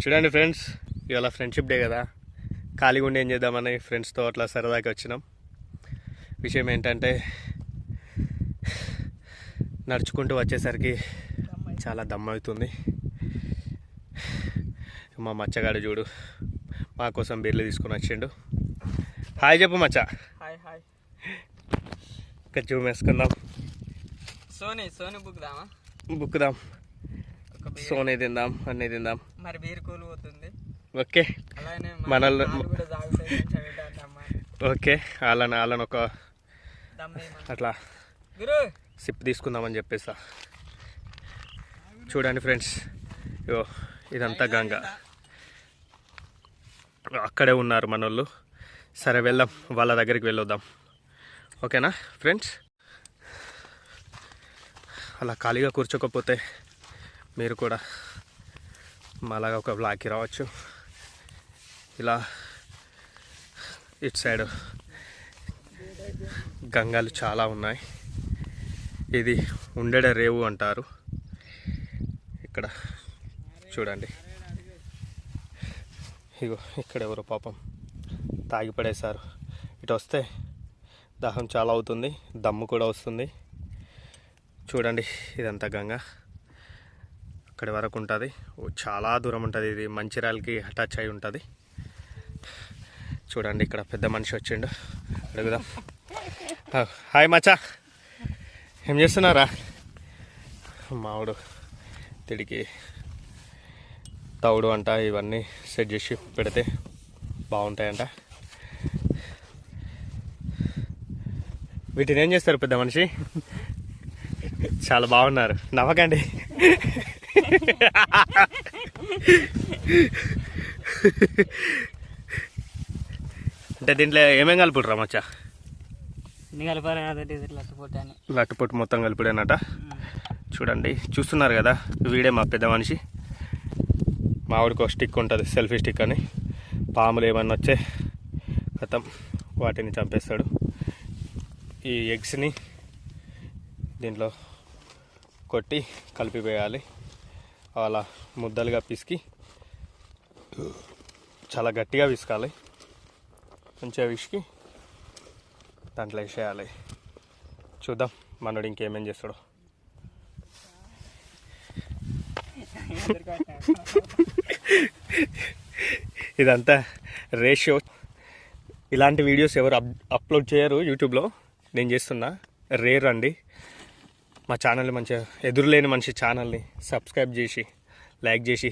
చూడండి ఫ్రెండ్స్, ఇవాళ friendship day కదా, ఖాళీగా ఉండి ఏం చేద్దామని ఫ్రెండ్స్తో అట్లా సరదాకి వచ్చినాం. విషయం ఏంటంటే నడుచుకుంటూ వచ్చేసరికి చాలా దమ్మవుతుంది. మా మచ్చగాడు చూడు మా కోసం బీర్లు తీసుకొని వచ్చిండు. హాయ్ చెప్పు మచ్చ. Hi hi. ఇంకా జూమ్ వేసుకుందాం. సోనీ బుక్కుదాం, సోనీ తిందాం, అన్నీ తిందాం. మరి బీర్ కూల్ పోతుంది. ఓకే, అలానే మనల్ని కూడా తాగుతాయి. ఓకే, వాళ్ళని ఒక అట్లా సిప్ తీసుకుందామని చెప్పేసా. చూడండి ఫ్రెండ్స్, ఇగో ఇదంతా గంగ, అక్కడే ఉన్నారు మనోళ్ళు. సరే వెళ్దాం, వాళ్ళ దగ్గరికి వెళ్ళొద్దాం. ఓకేనా ఫ్రెండ్స్? అలా ఖాళీగా కూర్చోకపోతే మీరు కూడా మాలాగా ఒక బ్లాక్కి రావచ్చు. ఇలా ఇటు సైడ్ గంగాలు చాలా ఉన్నాయి. ఇది ఉండెడ రేవు అంటారు. ఇక్కడ చూడండి, ఇగో ఇక్కడ ఎవరో పాపం తాగి పడేశారు. ఇటు వస్తే దాహం చాలా అవుతుంది, దమ్ము కూడా వస్తుంది. చూడండి, ఇదంతా గంగ అక్కడి వరకు ఉంటుంది. చాలా దూరం ఉంటుంది. ఇది మంచిర్యాలకి అటాచ్ అయి ఉంటుంది. చూడండి, ఇక్కడ పెద్ద మనిషి వచ్చిండు, అడుగుదాం. హాయ్ మచ్చా, ఏం చేస్తున్నారా? మావుడు తిడికి తౌడు అంట, ఇవన్నీ సెట్ చేసి పెడితే బాగుంటాయంట. వీటిని ఏం చేస్తారు పెద్ద మనిషి? చాలా బాగున్నారు, నవ్వకండి. అంటే దీంట్లో ఏమేం కలుపుడురా మచ్చా? లట్టుపొట్టు మొత్తం కలిపిడేనట. చూడండి, చూస్తున్నారు కదా, వీడే మా పెద్ద మనిషి. మా ఆవిడకి ఒక స్టిక్ ఉంటుంది, సెల్ఫీ స్టిక్ అని. పాములు ఏమన్నా వచ్చే కథం వాటిని చంపేస్తాడు. ఈ ఎగ్స్ని దీంట్లో కొట్టి కలిపివేయాలి. అలా ముద్దలుగా పిసికి చాలా గట్టిగా పిసకాలి. మంచిగా పిసికి దాంట్లో వేసేయాలి. చూద్దాం మనోడు ఇంకేమేం చేస్తాడో. ఇదంతా రేషియో. ఇలాంటి వీడియోస్ ఎవరు అప్లోడ్ చేయరు యూట్యూబ్లో, నేను చేస్తున్నా. రేర్ అండి. మా ఛానల్ని మంచిగా ఎదురులేని మనిషి ఛానల్ని సబ్స్క్రైబ్ చేసి, లైక్ చేసి